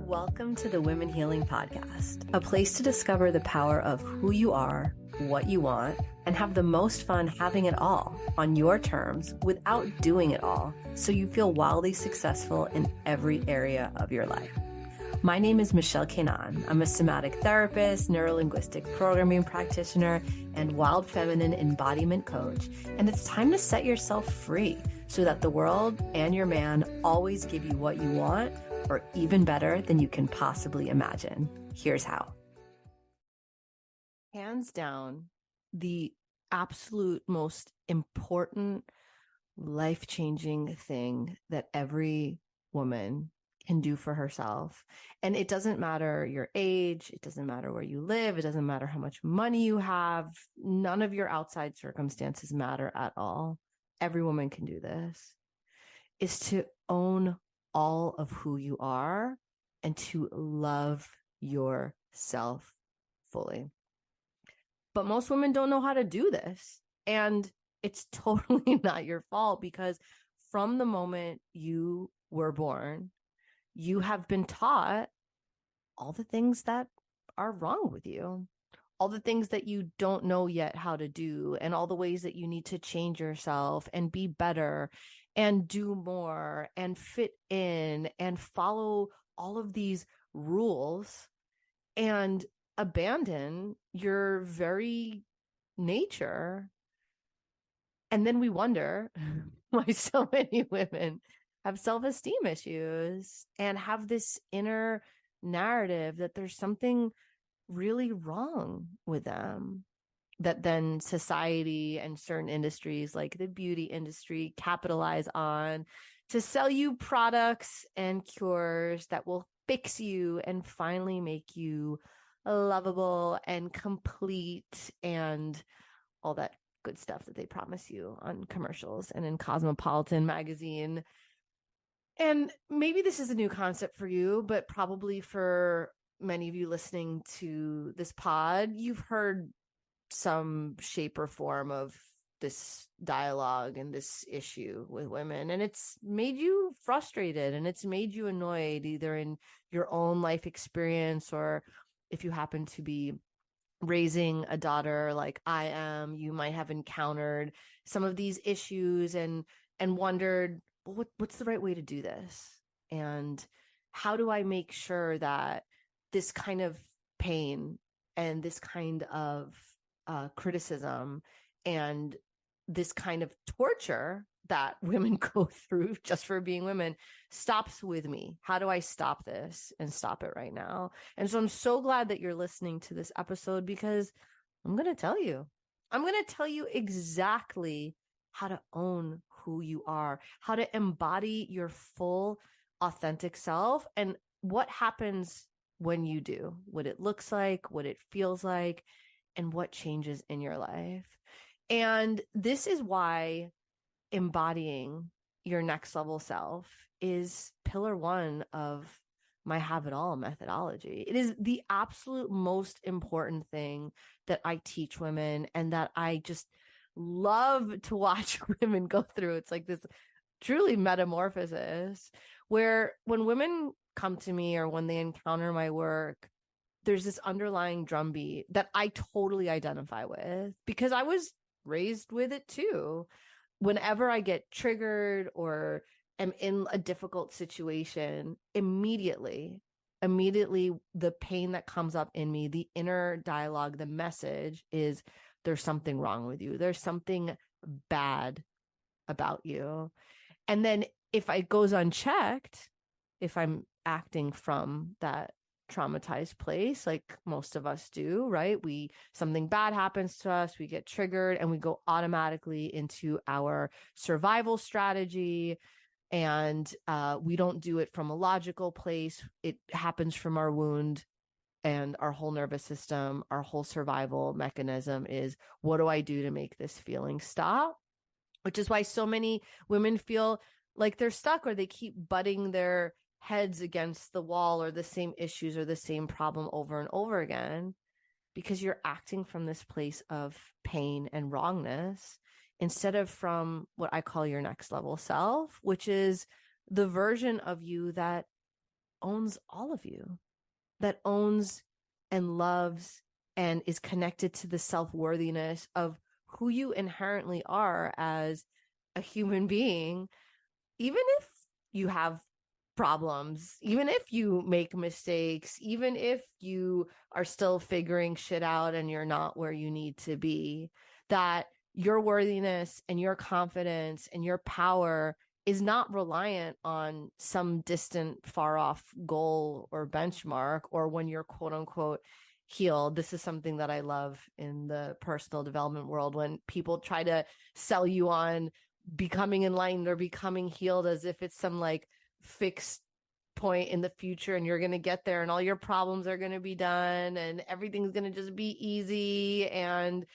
Welcome to the Women Healing Podcast, a place to discover the power of who you are, what you want, and have the most fun having it all on your terms without doing it all, so you feel wildly successful in every area of your life. My name is Michelle Kenan. I'm a somatic therapist, neurolinguistic programming practitioner, and wild feminine embodiment coach, and it's time to set yourself free so that the world and your man always give you what you want, or even better than you can possibly imagine. Here's how. Hands down, the absolute most important, life-changing thing that every woman can do for herself. And it doesn't matter your age, it doesn't matter where you live, it doesn't matter how much money you have, none of your outside circumstances matter at all. Every woman can do this, is to own all of who you are and to love yourself fully. But most women don't know how to do this. And it's totally not your fault, because from the moment you were born, you have been taught all the things that are wrong with you, all the things that you don't know yet how to do, and all the ways that you need to change yourself and be better and do more and fit in and follow all of these rules and abandon your very nature. And then we wonder why so many women have self-esteem issues and have this inner narrative that there's something really wrong with them, that then society and certain industries like the beauty industry capitalize on to sell you products and cures that will fix you and finally make you lovable and complete and all that good stuff that they promise you on commercials and in Cosmopolitan magazine. And maybe this is a new concept for you, but probably for many of you listening to this pod, you've heard some shape or form of this dialogue and this issue with women, and it's made you frustrated and it's made you annoyed, either in your own life experience, or if you happen to be raising a daughter like I am, you might have encountered some of these issues and wondered, well, what's the right way to do this? And how do I make sure that this kind of pain and this kind of criticism and this kind of torture that women go through just for being women stops with me? How do I stop this and stop it right now? And so I'm so glad that you're listening to this episode, because I'm going to tell you exactly how to own who you are, how to embody your full authentic self, and what happens when you do, what it looks like, what it feels like, and what changes in your life. And this is why embodying your next level self is pillar one of my Have It All methodology. It is the absolute most important thing that I teach women, and that I just love to watch women go through. It's like this truly metamorphosis, where when women come to me or when they encounter my work, there's this underlying drumbeat that I totally identify with, because I was raised with it too. Whenever I get triggered or am in a difficult situation, immediately the pain that comes up in me, the inner dialogue, the message is, there's something wrong with you. There's something bad about you. And then if it goes unchecked, if I'm acting from that traumatized place, like most of us do, right? Something bad happens to us, we get triggered, and we go automatically into our survival strategy. And we don't do it from a logical place. It happens from our wound, and our whole nervous system, our whole survival mechanism is, what do I do to make this feeling stop? Which is why so many women feel like they're stuck, or they keep butting their heads against the wall, or the same issues or the same problem over and over again, because you're acting from this place of pain and wrongness, instead of from what I call your next level self, which is the version of you that owns all of you, that owns and loves and is connected to the self-worthiness of who you inherently are as a human being, even if you have problems, even if you make mistakes, even if you are still figuring shit out and you're not where you need to be, that your worthiness and your confidence and your power is not reliant on some distant, far off goal or benchmark, or when you're quote unquote healed. This is something that I love in the personal development world, when people try to sell you on becoming enlightened or becoming healed as if it's some like fixed point in the future and you're going to get there and all your problems are going to be done and everything's going to just be easy. And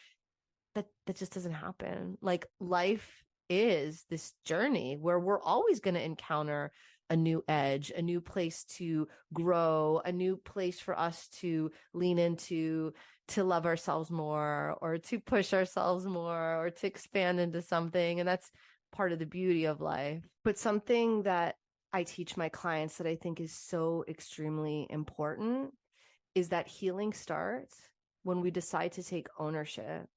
that just doesn't happen. Like, life is this journey where we're always going to encounter a new edge, a new place to grow, a new place for us to lean into, to love ourselves more, or to push ourselves more, or to expand into something. And that's part of the beauty of life. But something that I teach my clients that I think is so extremely important is that healing starts when we decide to take ownership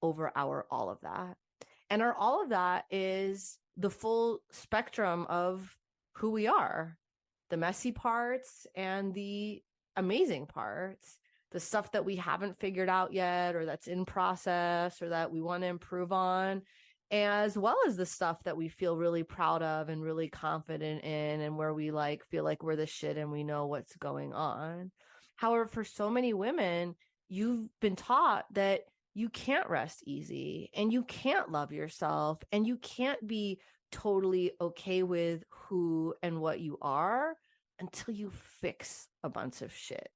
over our all of that. And our all of that is the full spectrum of who we are, the messy parts and the amazing parts, the stuff that we haven't figured out yet, or that's in process, or that we want to improve on, as well as the stuff that we feel really proud of and really confident in, and where we like feel like we're the shit and we know what's going on. However, for so many women, you've been taught that you can't rest easy and you can't love yourself and you can't be totally okay with who and what you are until you fix a bunch of shit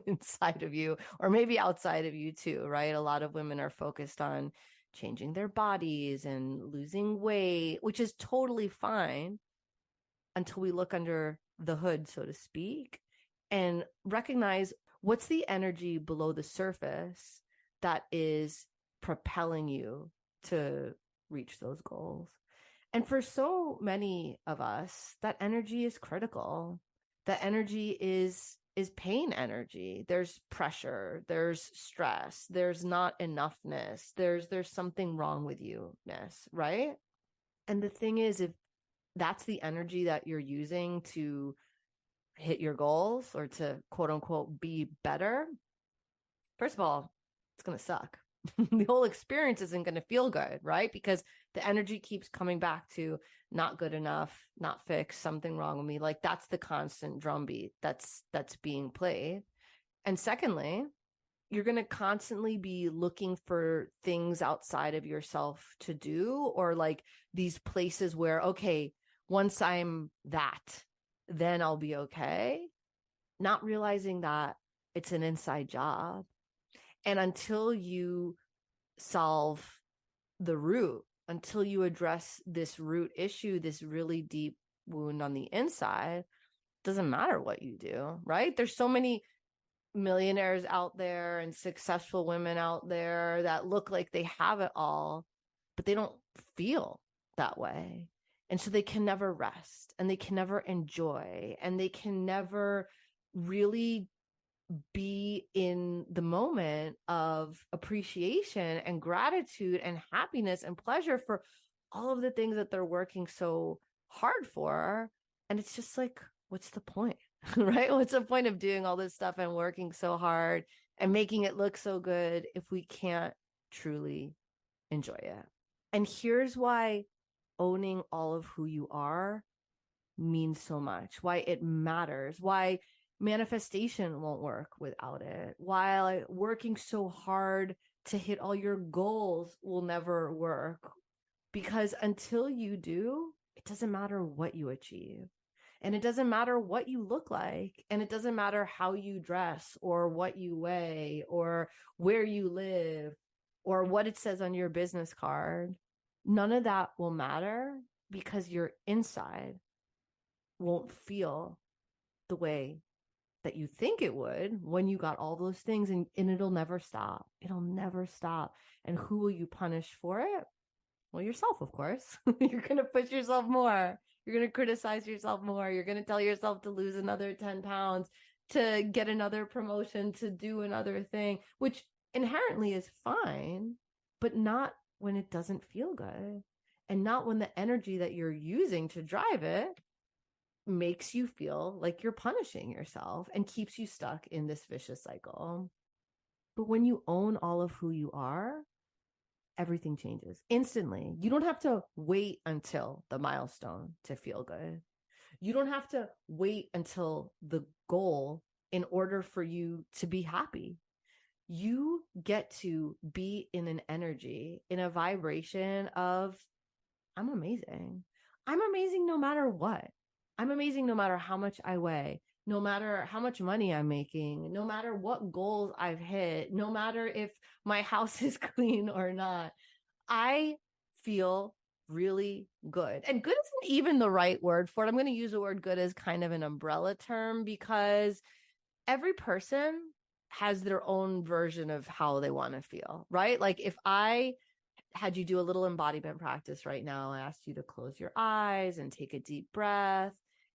inside of you, or maybe outside of you too, right? A lot of women are focused on changing their bodies and losing weight, which is totally fine until we look under the hood, so to speak, and recognize what's the energy below the surface that is propelling you to reach those goals. And for so many of us, that energy is critical. That energy is pain energy. There's pressure, there's stress, there's not enoughness, there's something wrong with you-ness, right? And the thing is, if that's the energy that you're using to hit your goals or to quote unquote be better, first of all, it's going to suck. The whole experience isn't going to feel good, right? Because the energy keeps coming back to not good enough, not fixed, something wrong with me. Like, that's the constant drumbeat that's being played. And secondly, you're going to constantly be looking for things outside of yourself to do, or like these places where, okay, once I'm that, then I'll be okay. Not realizing that it's an inside job. And until you solve the root, until you address this root issue, this really deep wound on the inside, it doesn't matter what you do, right? There's so many millionaires out there and successful women out there that look like they have it all, but they don't feel that way. And so they can never rest, and they can never enjoy, and they can never really be in the moment of appreciation and gratitude and happiness and pleasure for all of the things that they're working so hard for. And it's just like, what's the point? Right? What's the point of doing all this stuff and working so hard and making it look so good if we can't truly enjoy it? And here's why owning all of who you are means so much, why it matters, why manifestation won't work without it, while working so hard to hit all your goals will never work. Because until you do, it doesn't matter what you achieve. And it doesn't matter what you look like. And it doesn't matter how you dress, or what you weigh, or where you live, or what it says on your business card. None of that will matter, because your inside won't feel the way that you think it would when you got all those things, and it'll never stop. It'll never stop. And who will you punish for it? Well, yourself, of course. You're going to push yourself more You're going to criticize yourself more. You're going to tell yourself to lose another 10 pounds, to get another promotion, to do another thing, which inherently is fine, but not when it doesn't feel good. And not when the energy that you're using to drive it makes you feel like you're punishing yourself and keeps you stuck in this vicious cycle. But when you own all of who you are, everything changes instantly. You don't have to wait until the milestone to feel good. You don't have to wait until the goal in order for you to be happy. You get to be in an energy, in a vibration of, I'm amazing. I'm amazing no matter what. I'm amazing no matter how much I weigh, no matter how much money I'm making, no matter what goals I've hit, no matter if my house is clean or not. I feel really good. And good isn't even the right word for it. I'm going to use the word good as kind of an umbrella term because every person has their own version of how they want to feel, right? Like if I had you do a little embodiment practice right now, I asked you to close your eyes and take a deep breath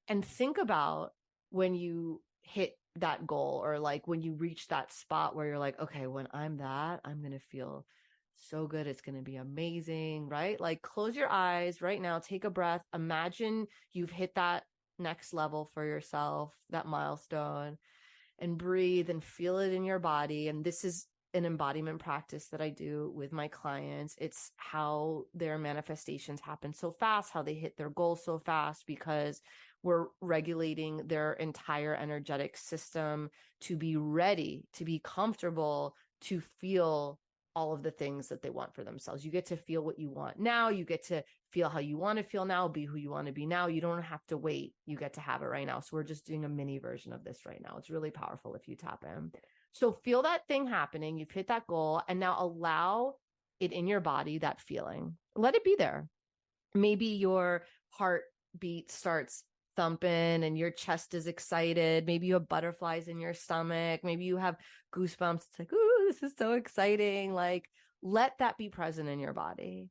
and think about when you hit that goal, or like when you reach that spot where you're like, okay, when I'm that, I'm going to feel so good. It's going to be amazing, right? Like close your eyes right now, take a breath. Imagine you've hit that next level for yourself, that milestone, and breathe and feel it in your body. And this is an embodiment practice that I do with my clients. It's how their manifestations happen so fast, how they hit their goals so fast, because we're regulating their entire energetic system to be ready, to be comfortable, to feel all of the things that they want for themselves. You get to feel what you want now. You get to feel how you want to feel now, be who you want to be now. You don't have to wait. You get to have it right now. So we're just doing a mini version of this right now. It's really powerful if you tap in. So feel that thing happening. You've hit that goal, and now allow it in your body, that feeling. Let it be there. Maybe your heartbeat starts thumping and your chest is excited. Maybe you have butterflies in your stomach. Maybe you have goosebumps. It's like, ooh, this is so exciting. Like, let that be present in your body.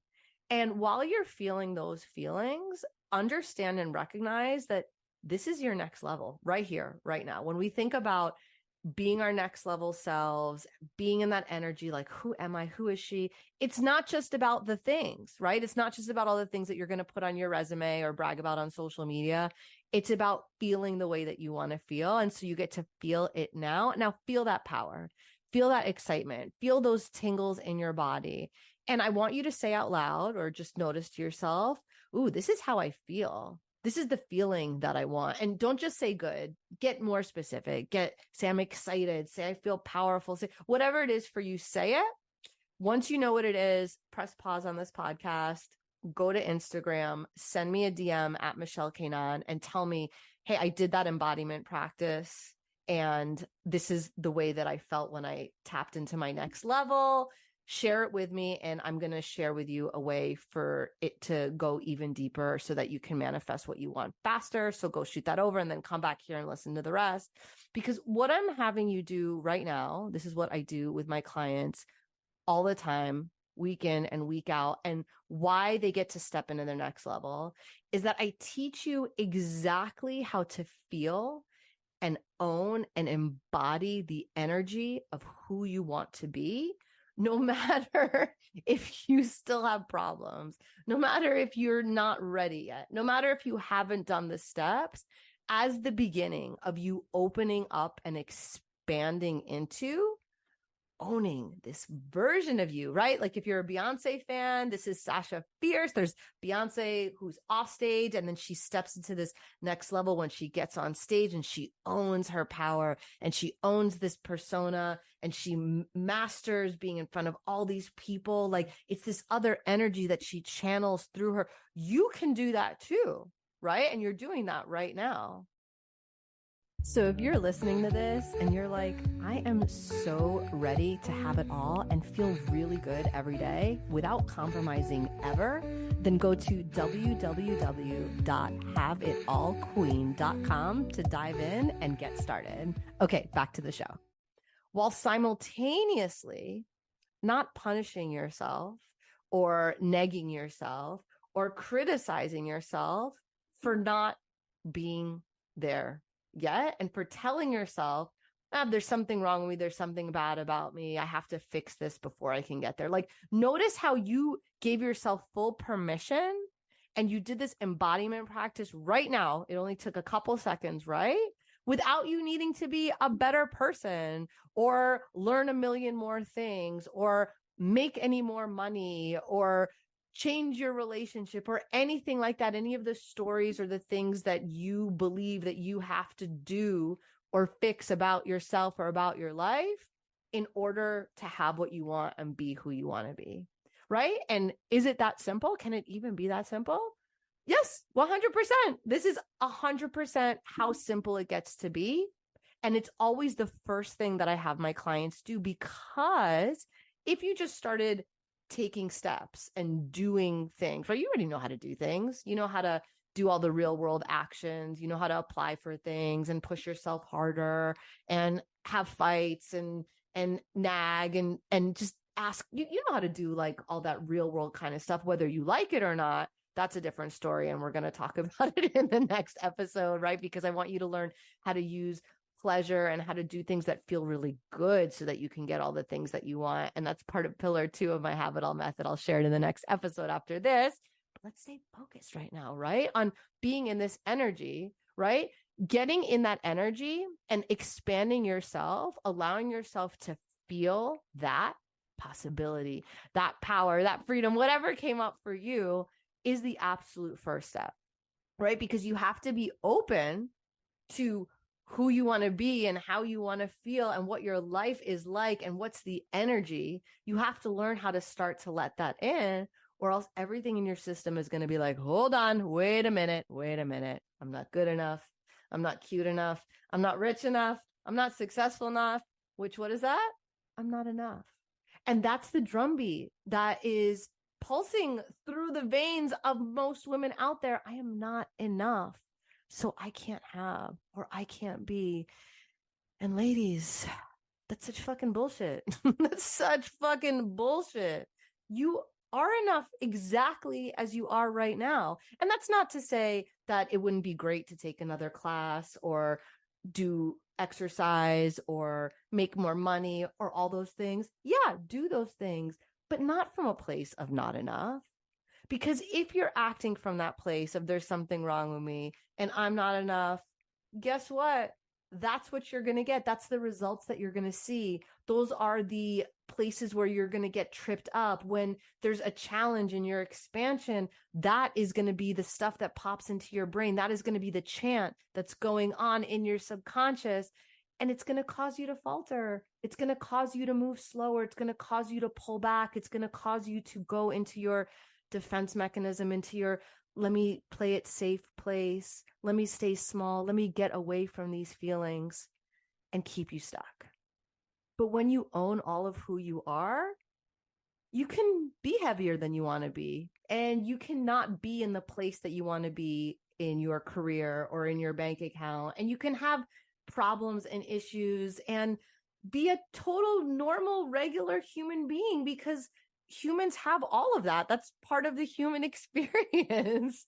And while you're feeling those feelings, understand and recognize that this is your next level right here, right now. When we think about being our next level selves, being in that energy, like, who am I? Who is she? It's not just about the things, right? It's not just about all the things that you're going to put on your resume or brag about on social media. It's about feeling the way that you want to feel. And so you get to feel it now. Now feel that power, feel that excitement, feel those tingles in your body. And I want you to say out loud, or just notice to yourself, ooh, this is how I feel. This is the feeling that I want. And don't just say good, get more specific, say I'm excited, say I feel powerful, say whatever it is for you, say it. Once you know what it is, press pause on this podcast, go to Instagram, send me a DM at Michelle Kanan and tell me, hey, I did that embodiment practice. And this is the way that I felt when I tapped into my next level. Share it with me, and I'm going to share with you a way for it to go even deeper so that you can manifest what you want faster. So go shoot that over and then come back here and listen to the rest. Because what I'm having you do right now, this is what I do with my clients all the time, week in and week out, and why they get to step into their next level is that I teach you exactly how to feel and own and embody the energy of who you want to be, no matter if you still have problems, no matter if you're not ready yet, no matter if you haven't done the steps, as the beginning of you opening up and expanding into owning this version of you, right? Like if you're a Beyonce fan, this is Sasha Fierce. There's Beyonce who's off stage, and then she steps into this next level when she gets on stage and she owns her power and she owns this persona and she masters being in front of all these people. Like it's this other energy that she channels through her. You can do that too, right? And you're doing that right now. So if you're listening to this and you're like, I am so ready to have it all and feel really good every day without compromising ever, then go to www.haveitallqueen.com to dive in and get started. Okay, back to the show. While simultaneously not punishing yourself or negging yourself or criticizing yourself, for not being there yet and for telling yourself, there's something wrong with me. There's something bad about me. I have to fix this before I can get there. Like, notice how you gave yourself full permission and you did this embodiment practice right now. It only took a couple seconds, right? Without you needing to be a better person or learn a million more things or make any more money or change your relationship or anything like that. Any of the stories or the things that you believe that you have to do or fix about yourself or about your life in order to have what you want and be who you want to be. Right? And is it that simple? Can it even be that simple? Yes, 100%. This is 100% how simple it gets to be. And it's always the first thing that I have my clients do, because if you just started taking steps and doing things, right? You already know how to do things. You know how to do all the real world actions. You know how to apply for things and push yourself harder and have fights and nag and just ask. You know how to do like all that real world kind of stuff, whether you like it or not. That's a different story. And we're going to talk about it in the next episode, right? Because I want you to learn how to use pleasure and how to do things that feel really good so that you can get all the things that you want. And that's part of pillar 2 of my Have It All method. I'll share it in the next episode after this. But let's stay focused right now, right? On being in this energy, right? Getting in that energy and expanding yourself, allowing yourself to feel that possibility, that power, that freedom, whatever came up for you is the absolute first step, right? Because you have to be open to who you want to be and how you want to feel and what your life is like and what's the energy. You have to learn how to start to let that in, or else everything in your system is going to be like, hold on, wait a minute. I'm not good enough. I'm not cute enough. I'm not rich enough. I'm not successful enough. Which, what is that? I'm not enough. And that's the drumbeat that is pulsing through the veins of most women out there. I am not enough, so I can't have, or I can't be. And ladies, that's such fucking bullshit. That's such fucking bullshit. You are enough exactly as you are right now. And that's not to say that it wouldn't be great to take another class or do exercise or make more money or all those things. Yeah, do those things, but not from a place of not enough. Because if you're acting from that place of there's something wrong with me and I'm not enough, guess what? That's what you're going to get. That's the results that you're going to see. Those are the places where you're going to get tripped up. When there's a challenge in your expansion, that is going to be the stuff that pops into your brain. That is going to be the chant that's going on in your subconscious. And it's going to cause you to falter. It's going to cause you to move slower. It's going to cause you to pull back. It's going to cause you to go into your defense mechanism, into your let me play it safe place. Let me stay small. Let me get away from these feelings and keep you stuck. But when you own all of who you are, you can be heavier than you want to be. And you cannot be in the place that you want to be in your career or in your bank account. And you can have problems and issues and be a total normal, regular human being, because humans have all of that. That's part of the human experience.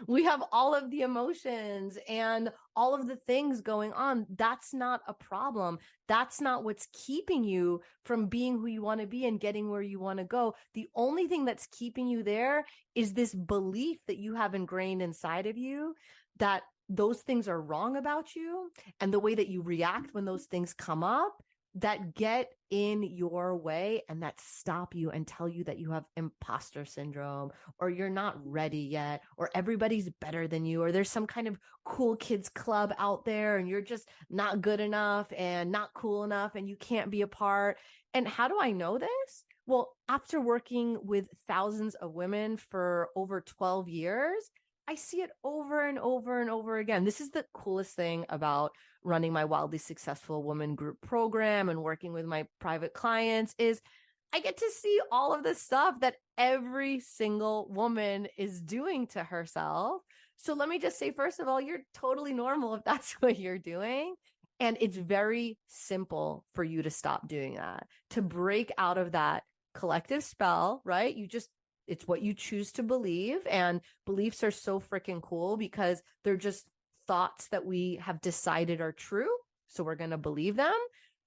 We have all of the emotions and all of the things going on. That's not a problem. That's not what's keeping you from being who you want to be and getting where you want to go. The only thing that's keeping you there is this belief that you have ingrained inside of you that those things are wrong about you, and the way that you react when those things come up that get in your way and that stop you and tell you that you have imposter syndrome, or you're not ready yet, or everybody's better than you, or there's some kind of cool kids club out there and you're just not good enough and not cool enough and you can't be a part. And how do I know this? Well, after working with thousands of women for over 12 years, I see it over and over and over again. This is the coolest thing about running my Wildly Successful Woman group program and working with my private clients is I get to see all of the stuff that every single woman is doing to herself. So let me just say, first of all, you're totally normal if that's what you're doing. And it's very simple for you to stop doing that, to break out of that collective spell, right? You just It's what you choose to believe. And beliefs are so freaking cool because they're just thoughts that we have decided are true. So we're going to believe them.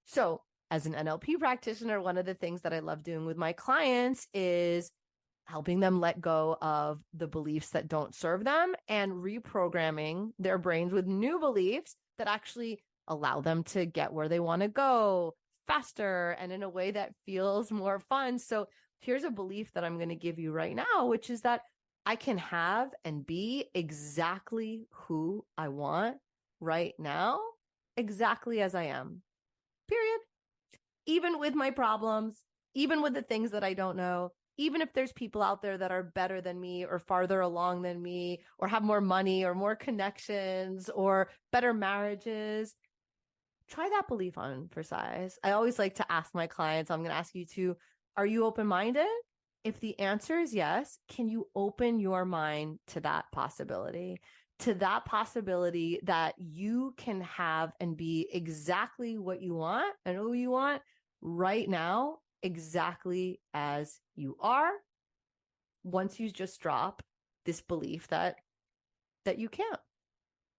So as an NLP practitioner, one of the things that I love doing with my clients is helping them let go of the beliefs that don't serve them and reprogramming their brains with new beliefs that actually allow them to get where they want to go faster and in a way that feels more fun. So here's a belief that I'm going to give you right now, which is that I can have and be exactly who I want right now, exactly as I am, period. Even with my problems, even with the things that I don't know, even if there's people out there that are better than me or farther along than me or have more money or more connections or better marriages, try that belief on for size. I always like to ask my clients, I'm going to ask you to, are you open-minded? If the answer is yes, can you open your mind to that possibility? To that possibility that you can have and be exactly what you want and who you want right now, exactly as you are, once you just drop this belief that you can't.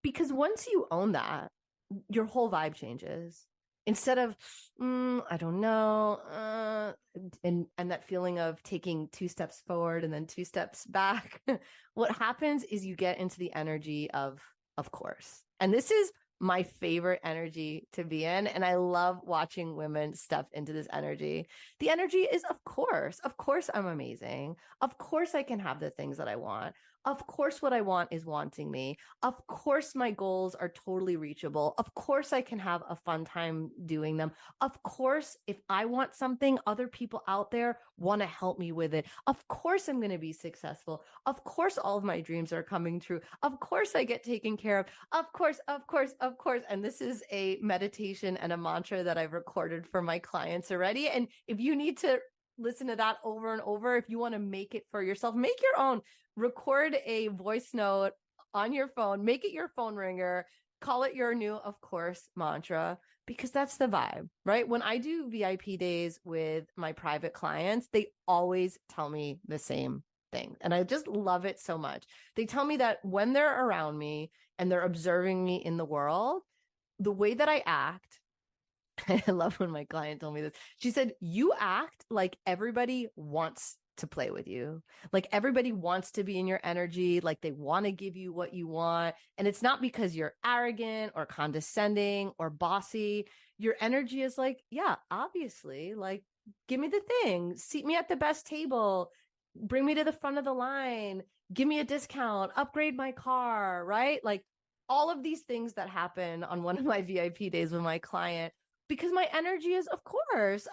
Because once you own that, your whole vibe changes. Instead of, I don't know, and that feeling of taking 2 steps forward and then 2 steps back, what happens is you get into the energy of course. And this is my favorite energy to be in. And I love watching women step into this energy. The energy is, of course I'm amazing. Of course I can have the things that I want. Of course, what I want is wanting me. Of course, my goals are totally reachable. Of course, I can have a fun time doing them. Of course, if I want something, other people out there want to help me with it. Of course, I'm going to be successful. Of course, all of my dreams are coming true. Of course, I get taken care of. Of course, of course, of course. And this is a meditation and a mantra that I've recorded for my clients already. And if you need to listen to that over and over, if you want to make it for yourself, make your own. Record a voice note on your phone, make it your phone ringer, call it your new, of course, mantra, because that's the vibe, right? When I do VIP days with my private clients, they always tell me the same thing. And I just love it so much. They tell me that when they're around me and they're observing me in the world, the way that I act, I love when my client told me this. She said, you act like everybody wants to play with you. Like everybody wants to be in your energy. Like they want to give you what you want. And it's not because you're arrogant or condescending or bossy. Your energy is like, yeah, obviously, like, give me the thing, seat me at the best table, bring me to the front of the line, give me a discount, upgrade my car, right? Like all of these things that happen on one of my VIP days with my client, because my energy is, of course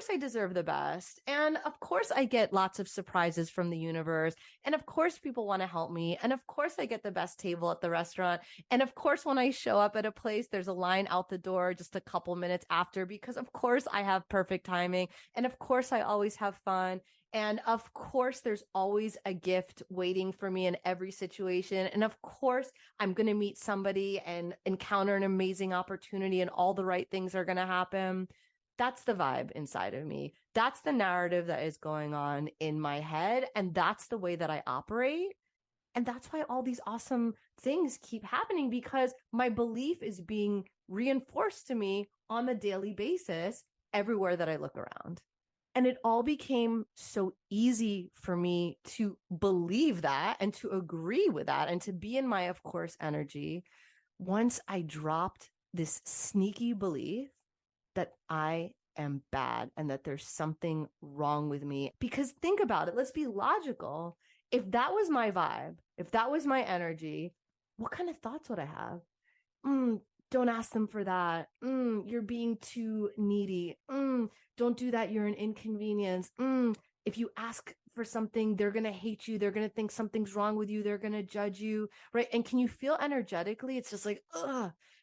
I deserve the best. And of course I get lots of surprises from the universe. And of course people want to help me. And of course I get the best table at the restaurant. And of course, when I show up at a place, there's a line out the door just a couple minutes after, because of course I have perfect timing. And of course I always have fun. And of course, there's always a gift waiting for me in every situation. And of course, I'm going to meet somebody and encounter an amazing opportunity and all the right things are going to happen. That's the vibe inside of me. That's the narrative that is going on in my head. And that's the way that I operate. And that's why all these awesome things keep happening, because my belief is being reinforced to me on a daily basis everywhere that I look around. And it all became so easy for me to believe that and to agree with that and to be in my, of course, energy once I dropped this sneaky belief that I am bad and that there's something wrong with me. Because think about it. Let's be logical. If that was my vibe, if that was my energy, what kind of thoughts would I have? Don't ask them for that. You're being too needy. Don't do that. You're an inconvenience. If you ask for something, they're going to hate you. They're going to think something's wrong with you. They're going to judge you. Right. And can you feel energetically? It's just like,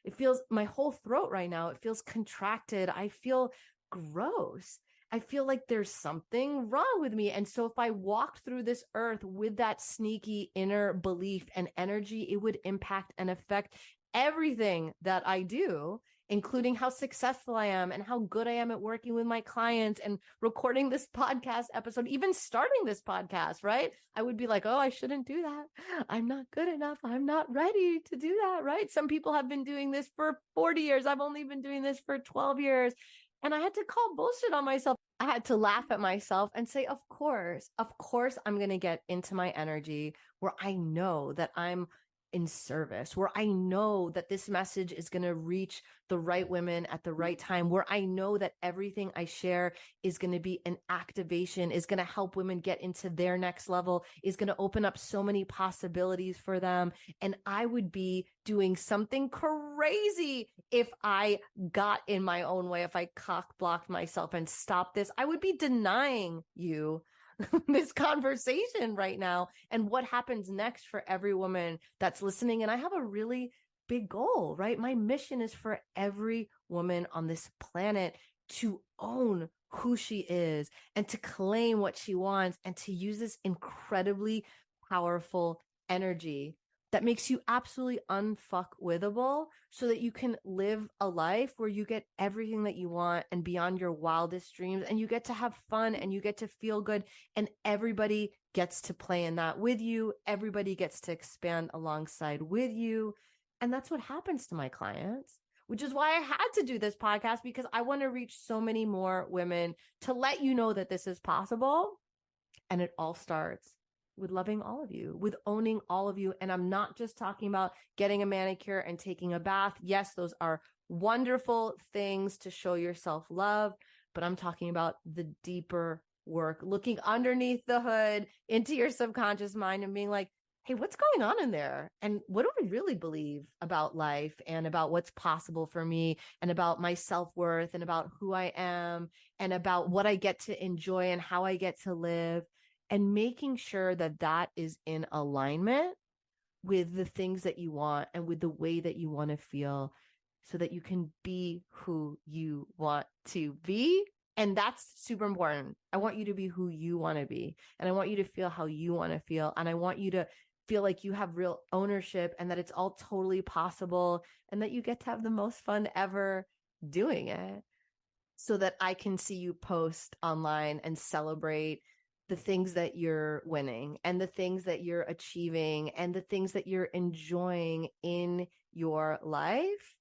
it feels, my whole throat right now, it feels contracted. I feel gross. I feel like there's something wrong with me. And so if I walked through this earth with that sneaky inner belief and energy, it would impact and affect everything that I do. including how successful I am and how good I am at working with my clients and recording this podcast episode, even starting this podcast, right? I would be like, oh, I shouldn't do that. I'm not good enough. I'm not ready to do that, right? Some people have been doing this for 40 years. I've only been doing this for 12 years. And I had to call bullshit on myself. I had to laugh at myself and say, of course, I'm going to get into my energy where I know that I'm in service, where I know that this message is going to reach the right women at the right time, where I know that everything I share is going to be an activation, is going to help women get into their next level, is going to open up so many possibilities for them. And I would be doing something crazy if I got in my own way, if I cock blocked myself and stopped this. I would be denying you this conversation right now and what happens next for every woman that's listening. And I have a really big goal, right? My mission is for every woman on this planet to own who she is and to claim what she wants and to use this incredibly powerful energy that makes you absolutely unfuckwithable so that you can live a life where you get everything that you want and beyond your wildest dreams, and you get to have fun and you get to feel good, and everybody gets to play in that with you. Everybody gets to expand alongside with you. And that's what happens to my clients, which is why I had to do this podcast, because I want to reach so many more women to let you know that this is possible. And it all starts with loving all of you, with owning all of you. And I'm not just talking about getting a manicure and taking a bath. Yes, those are wonderful things to show yourself love, but I'm talking about the deeper work, looking underneath the hood into your subconscious mind and being like, hey, what's going on in there? And what do I really believe about life and about what's possible for me and about my self-worth and about who I am and about what I get to enjoy and how I get to live, and making sure that that is in alignment with the things that you want and with the way that you want to feel so that you can be who you want to be. And that's super important. I want you to be who you want to be. And I want you to feel how you want to feel. And I want you to feel like you have real ownership and that it's all totally possible and that you get to have the most fun ever doing it, so that I can see you post online and celebrate the things that you're winning and the things that you're achieving and the things that you're enjoying in your life,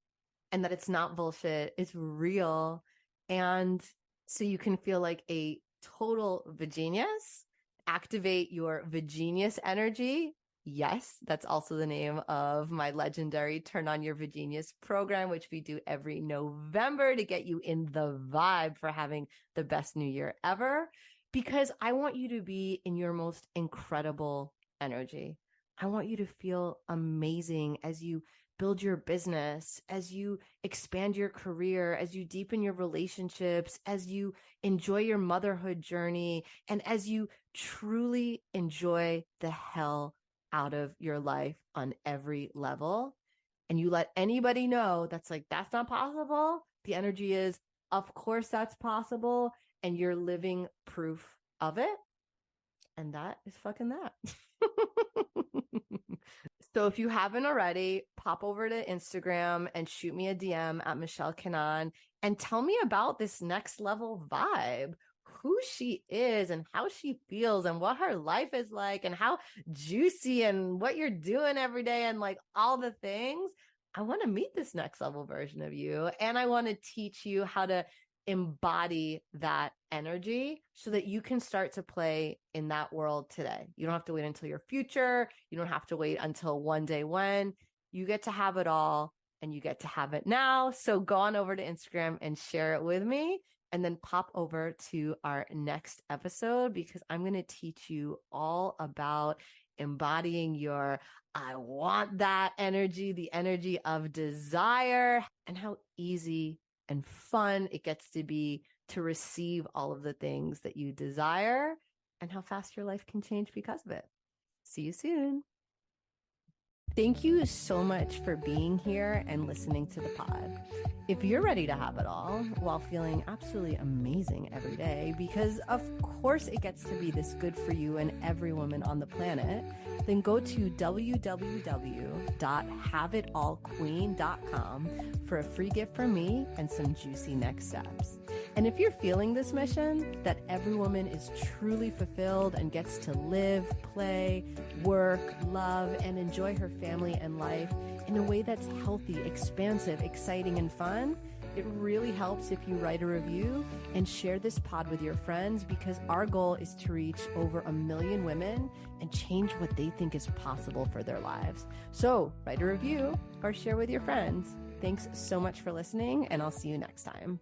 and that it's not bullshit, it's real. And so you can feel like a total Virginius, activate your Virginius energy. Yes, that's also the name of my legendary Turn On Your Virginius program, which we do every November to get you in the vibe for having the best new year ever. Because I want you to be in your most incredible energy. I want you to feel amazing as you build your business, as you expand your career, as you deepen your relationships, as you enjoy your motherhood journey, and as you truly enjoy the hell out of your life on every level. And you let anybody know that's like, that's not possible. The energy is, of course, that's possible. And you're living proof of it. And that is fucking that. So if you haven't already, pop over to Instagram and shoot me a DM at Michelle Kanan and tell me about this next level vibe, who she is and how she feels and what her life is like and how juicy and what you're doing every day and like all the things. I want to meet this next level version of you. And I want to teach you how to embody that energy so that you can start to play in that world today. You don't have to wait until your future. You don't have to wait until one day when. You get to have it all and you get to have it now. So go on over to Instagram and share it with me, and then pop over to our next episode, because I'm going to teach you all about embodying your I want that energy, the energy of desire, and how easy and fun it gets to be to receive all of the things that you desire, and how fast your life can change because of it. See you soon. Thank you so much for being here and listening to the pod. If you're ready to have it all while feeling absolutely amazing every day, because of course it gets to be this good for you and every woman on the planet, then go to www.haveitallqueen.com for a free gift from me and some juicy next steps. And if you're feeling this mission, that every woman is truly fulfilled and gets to live, play, work, love, and enjoy her family and life in a way that's healthy, expansive, exciting, and fun, it really helps if you write a review and share this pod with your friends, because our goal is to reach over 1 million women and change what they think is possible for their lives. So write a review or share with your friends. Thanks so much for listening, and I'll see you next time.